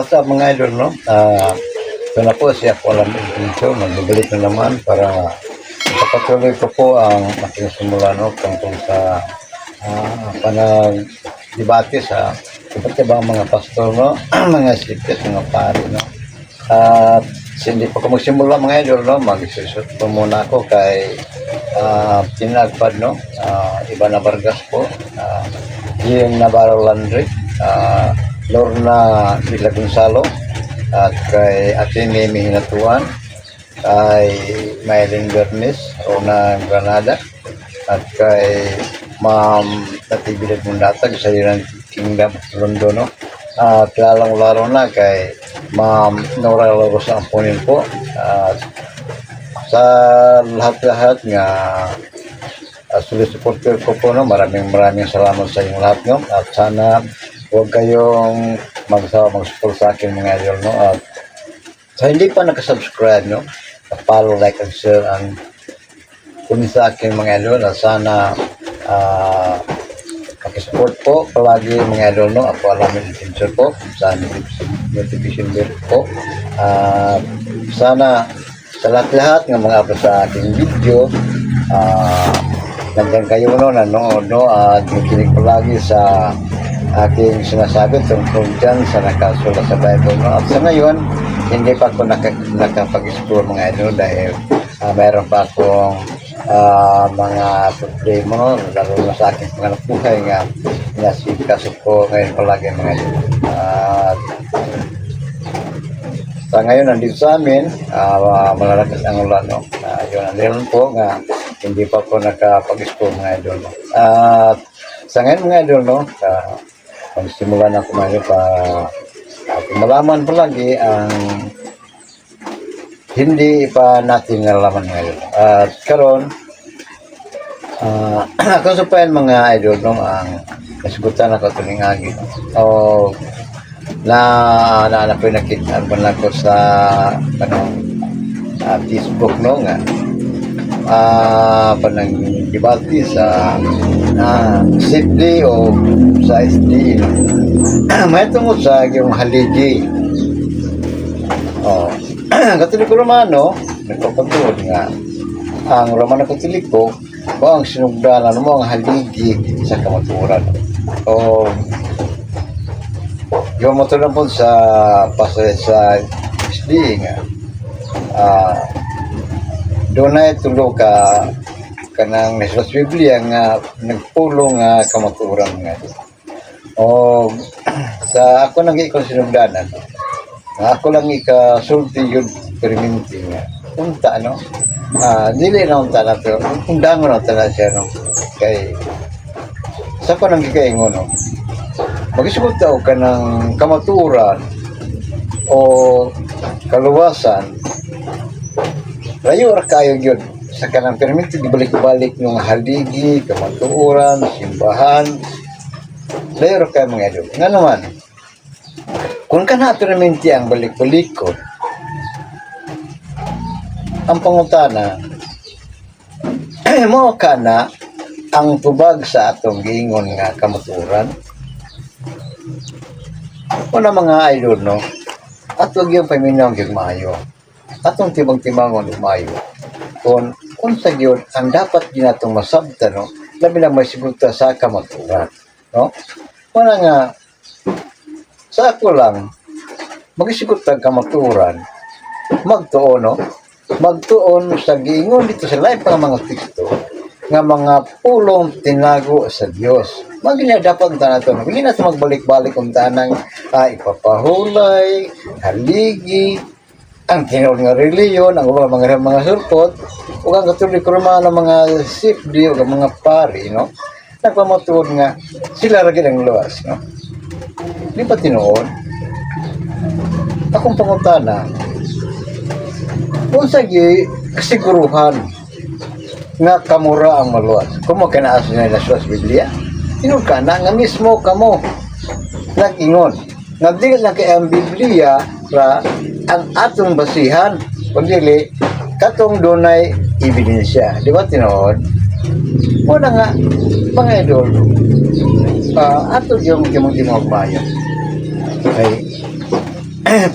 What's up mga idol, no? Ito na po si Ako Alam Intensyo. Magbabalik na naman para ipapatuloy ko po ang aking simula, no? Tungkol sa panag-debate sa iba't ibang mga pastor, no? Mga sikit, mga pari, no? At hindi pa ko magsimula mga idol, no? Mag-isusot po muna ako kay Tinagpad, no? Ivana Vargas po, Ian Navarro Landry, Lorna Villa Gonzalo, at kay Ate Mimi Hinatuan, kay Maylin Bernes, Rona Granada, at kay Ma'am Natividad Mundatag sa United Kingdom, London, no? At lalong-laro na kay Ma'am Nora Lagos ang punin po. At sa lahat-lahat nga supporter ko po, no? Maraming salamat sa inyong lahat, no? At sana huwag kayong magsawa mag-support sa akin mga idol, no? At sa hindi pa nakasubscribe, no? Follow, like, and share, and kunin sa akin mga idol. At sana pakisupport po palagi mga idol, no? Ako Alamin Intensyo po sa notification bell po. Sana sa lahat-lahat ng mga upload sa aking video, nandiyan kayo, no? Nanood, no? At kikinig palagi sa aking sinasabi tungkol dyan sa nakasulat sa Bible, no? At sa ngayon, hindi pa ako nakapag-explore mga idol dahil mayroon pa akong mga problema, no? Lalo na sa aking pangalap buhay nga nasikaso ko ngayon palagi mga idol. At sa ngayon nandito sa amin, malalakas ang ulan, no? Yun ang meron po nga hindi pa ako nakapag-explore mga idol, no? At sa ngayon mga idol, no? Pagsimula na kumain pa malaman palagi ang hindi pa natin nalaman ngayon. At karon kung supayan mga idol, no, ang nasugutan ako tuning agi, no? O na pinakita ko na ko sa Facebook, no, nga panang debate sa SD o sa SD, no? May tungkol sa yung haligi. Katoliko Romano nagpapatuod nga ang Romano Katoliko o ang sinugdanan mo ang haligi sa kamaturan. O yung maturan po sa pasay sa SD nga doon na itulo ka kanang nasa Biblia nga nagpulong nga kamaturan nga. O sa ako nang ikon sinugdanan, ako lang ikasulti yun perminti nga unta, no? Dili na unta na to, undangon na tala siya, no? Kay sa ko nang ikaingon, no? Mag-isugot tao ka ng kamaturan o kaluwasan, layo ra kayo yun sa kanang perminti, dibalik-balik ng haligi, kamaturan, simbahan, layo ra kayo mga idol. Nga naman, kung ka na perminti ang balik-balikot, ang pangutana mo ka na ang tubag sa atong giingon nga kamaturan. Una mga idol, no? At huwag yung paminaw yung maayo. Atong timang-timangon yung maayo. Kung sa yun, ang dapat ginatong masabta, no? Labi lang may sigurta sa kamaturan, no? Una nga, sa ako lang, mag-isigurta kamaturan, magtuon, no? Magtuon sa giingon dito sa live pang mga teksto nga mga pulong tinago sa Dios. Magina dapat ta nato. Hindi na magbalik-balik kung tanang ipapahulay, haligi, ang tinawag nga reliyon, ang mga sulpot, o ang Katoliko Romano mga sifdi o mga pari, no? Nagpamatuod nga sila ragid ang luwas, no? Di pa tinuod. Akong pangutana, kung sa kasiguruhan nga kamura ang maluwas, kung mo kinaas na nasa Biblia, tinod ka na nga mismo kamo nag-ingon. Nagdili na kay ang Biblia ra ang atong basihan, pagdili katong dunay ebidensya. Di ba tinuod? Muna nga, mga idol, ato yung timog-timog bayan. Ay,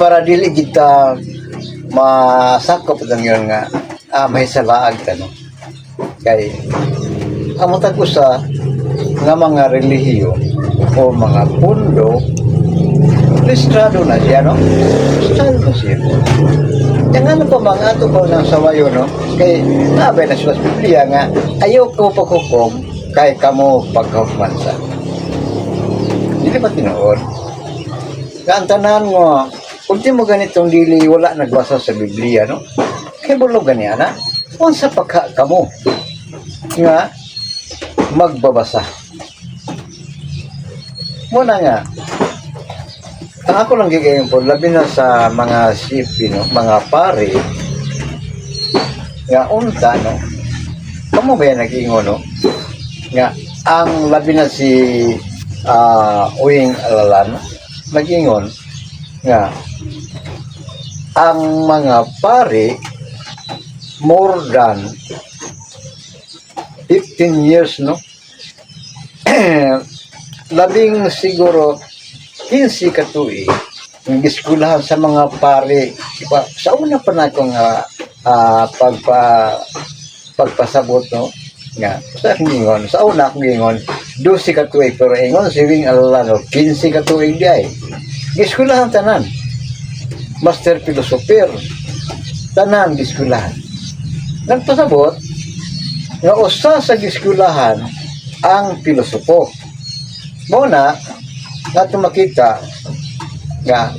para dili kita masakop lang yun nga may salaag ka no kay ang matag usa nga mga relihiyo o mga pundo listrado na siya no listrado na siya yang ano pa mga ato pa ng sawayo no kay nabay na sa Biblia nga ayaw ko paghukom kay kamo paghukumansa dili pa tinuod nga ang tanan mo kung di mo ganitong dili wala nagbasa sa Biblia no kay bulog ganiya na unsa pa kamo nga magbabasa muna nga ang ako lang gigayon po labi na sa mga sipi no mga pare nga unta no kamo ba yan nag-ingon no nga ang labi na si Uwing Alalan nag-ingon nga ang mga pare more than 15 years no labing siguro 15 ka tuig ang eskulahan sa mga pare diba? Sa una pa na akong pagpasabot no nga sa ingon sa una akong ingon 12 ka tuig pero ingon si Wing Alala 15 ka tuig di ay eskulahan tanan master philosopher tanan eskulahan nagpasabot nga usa sa eskulahan ang pilosopo muna nga makita nga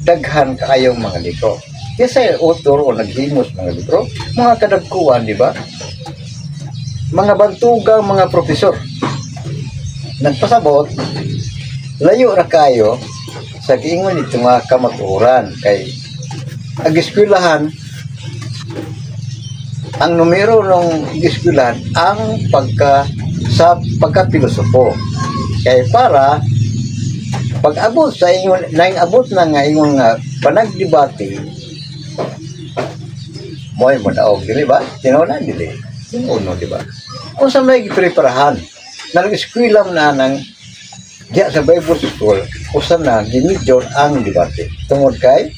daghan kaayong mga libro kasi author o naghimos mga libro mga kadagkuan di ba mga bantugang mga profesor nagpasabot layo ra kayo sa giingon nito mga kamatuoran kay ang eskwelahan ang numero ng eskwelahan ang pagka-pilosopo kay para pag-abot sa ingon naing-abot na nga ingon nga panagdebate mo ay madaog dili ba tinunan dili tinuno di ba kung sa may preparahan nang eskwela na nang diya sa Bible School usa na gimidyor ang debate tungod kay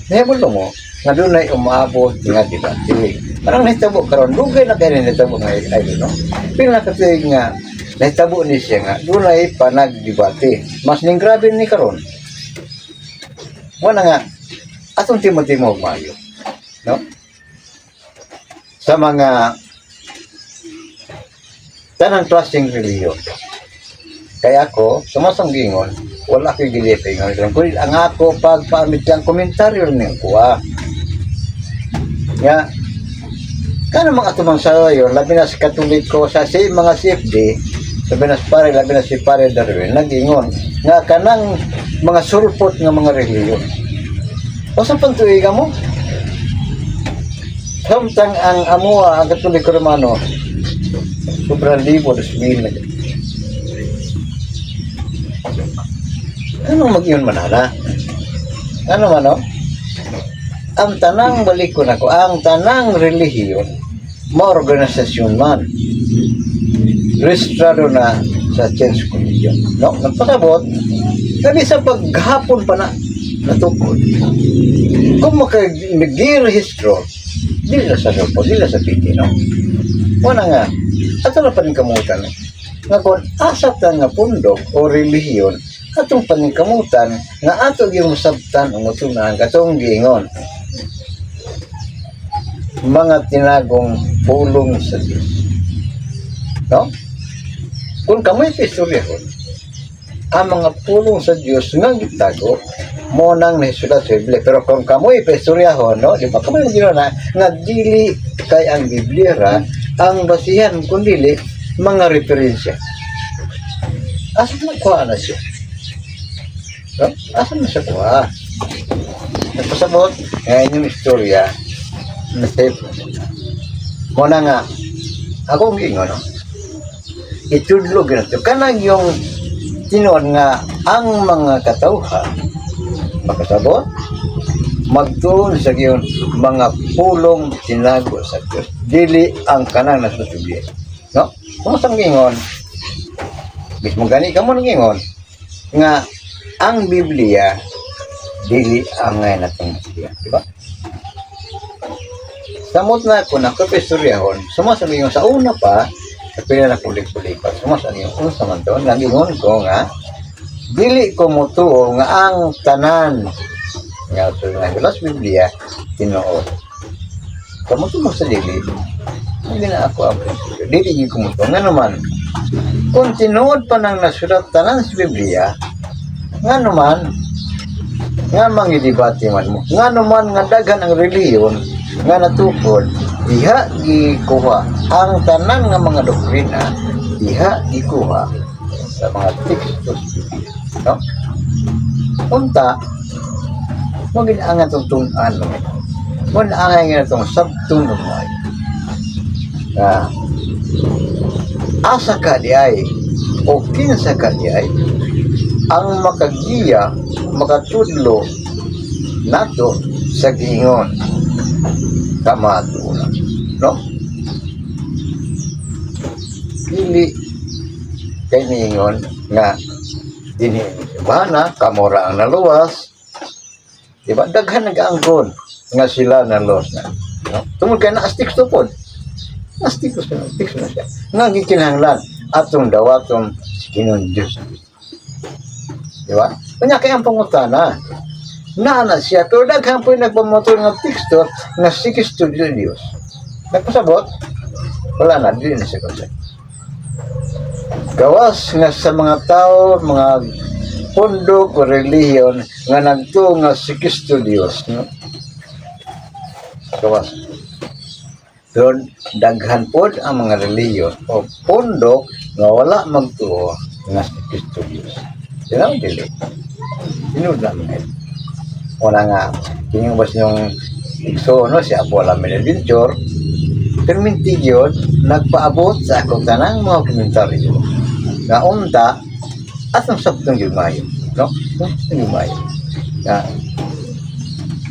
nahibalo mo nga doon ay umaabot nga debate parang nahitabo karon dugay na kayo nahitabo nga ay no pero nakatuig nga nahitabo ni siya nga doon ay panagdebate mas ning grabe ni karon wala nga atong timo-timo mayo no sa mga tanang klaseng reliyon kaya ako sumasanggingon wala ko'y gilipay nga kundi ang ako pagpaamit lang komentaryo ng kuha nga kano mga tumang sayo labi na si Katoliko sa mga CFD labi na si pare Darwin nag-ingon nga kanang mga sulpot nga mga reliyon o sa pantuiga mo samtang ang amua ang Katoliko Romano sobrang libo 2,000 anong mag-iyon manana ano man o ang tanang balik ko na ko ang tanang relihiyon maorganisasyon man registrado na sa Church Commission no nagpasabot kami sa paghapon pa na natukod kung makag-rehistro dili na sa grupo dili na sa PT no wala nga ato na paningkamutan nga kung asap nga pundok o relihiyon atong paningkamutan nga ato yung sabtan ang utunan katong giingon mga tinagong pulong sa Diyos no kung kamoy pistoryahon ang mga pulong sa Diyos nga gitago mo nang nahisulat sa Biblia pero kung kamoy pistoryahon no di ba kamoy gina nga dili kay ang Biblia ra ang basihan kundili mga referensya asa na kuha na siya no? Asa na siya kuha nagpasabot ngayon yung istorya na step mo na nga ako ang gingon no? Itudlog na ito kanang yung tinuod nga ang mga katawhan makasabot magtuon sa giyon mga pulong tinago sa Diyos dili ang kanang nasa Biblia no kung sa gingon mismo gani ka mo ngingon nga ang Biblia dili angay natong masaya, di ba? Samot na ako nakapistoryahon, sumasabi yung sa una pa, kapila na kulik-kulipat, sumasabi yung unsa man doon, nagingon ko nga, dili ko mutuo nga ang tanan, nga so nga Las Biblia, tinuod. Kamuto mo sa dili, hindi na ako ang prinsipyo, dili ko mutuo. Nga naman, kung tinuod pa nang nasulat tanan sa Biblia, nga naman, nga mangidibati man mo, nga naman nga daghan ang reliyon, nga natukod, diha gikuha ang tanan nga mga doktrina, diha gikuha sa mga tekstos, no? Unta, mo ginaangan itong tunan, mo ginaangan nga itong sabtunog mo ay, asa ka di ay, o kinsa ka di ay, ang makagiya, makatudlo nato sa gingon kamatunan, no? Dili kay niingon nga dinhi bana kamora ang naluwas, di ba? Daghan nag-angkon nga sila naluwas na, no? Tungod kay naastik pod, naastik na siya nga gikinahanglan atong dawaton si Ginoong Dios, di ba? Kanya kay ang pangutana na siya, pero daghan po yung nagpamotor ng teksto na si Kristo Diyos. Nagpasabot, wala na, hindi na siya konsep. Gawas nga sa mga tao, mga pundok o relihiyon nga nagtuo nga si Kristo Diyos. No? Gawas. Doon, daghan po ang mga relihiyon o pundok nga wala magtuo nga si Kristo Diyos. Yan ang dili. Sinod naman ito. Wala nga, kinibas yung igso, no, si Apo Alamin Adventure, perminti yun, nagpaabot sa akong tanang mga komentaryo na unta at ang sabtong yumayo, no? Sabtong yumayo. Na,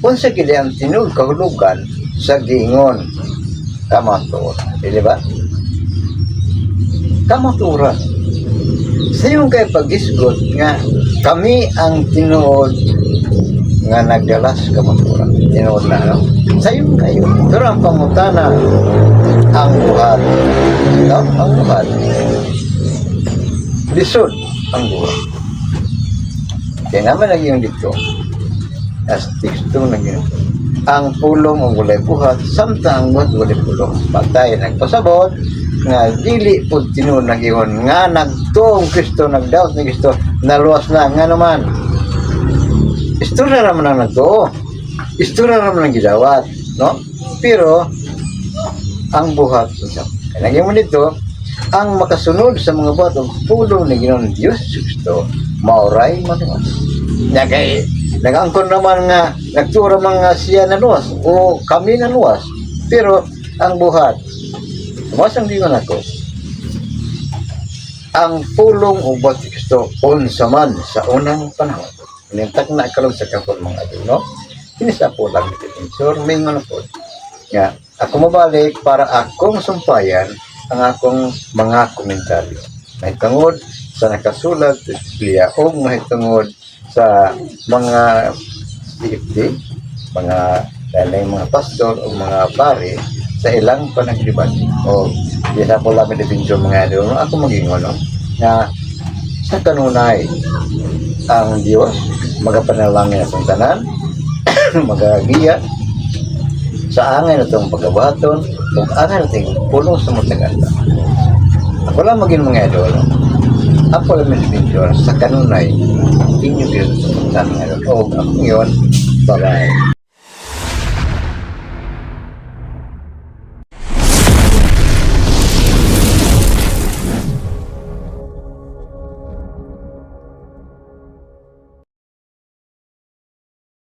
kung sa kili ang tinul kahulugan sa gingon, kamaturan, di ba? Kamaturan. Sa yung kay pag-isgot nga, kami ang tinuod nga nagdalas kamaturan. Tinuod na, no? Sayon kayo. Pero ang pangutana, ang buhat. No? Ang buhat. Lisod ang buhat. Kaya naman naging dito, as teksto naging ang pulong ang walay buhat, samtang ang buhat walay pulong. Patay, nagpasabot, nga dili po tinuod naging nga nagtuong Kristo, nagdaos ni Kristo, naluwas na, nga naman. Istorya naman ang nagtuo. Istorya naman ang gidawat, no? Pero, ang buhat, kaya naging mo dito, ang makasunod sa mga buhat, ang pulong ni Ginoong Diyos Kristo, mauray manuwas. Nag-angkon naman nga, nagtuo naman nga siya na luwas, o kami na luwas. Pero, ang buhat, sumasang di ako, ang pulong o buhat ni Kristo, unsa man sa unang panahon. Nintak na karon sa kapon mga adino, kinisa po lang ito. So, may mga po. Nga, ako mabalik para akong sumpayan ang akong mga komentaryo. May tungod sa nakasulat sa Biblia o may tungod sa mga CFD, mga mga pastor o mga pare sa ilang panagliban. O, isa po lang medipinso mga adino, ako mag-ingon, no? Na sa kanunay, ang Diyos magapanalangin atong tanan, magagiya sa angay na itong pagkabaton, kung angay na itong pulong sa mataganda. Ako lang maging mga idol, ako lang medipinso sa kanunay, inyo din sa tanan. O ako yun, bye-bye.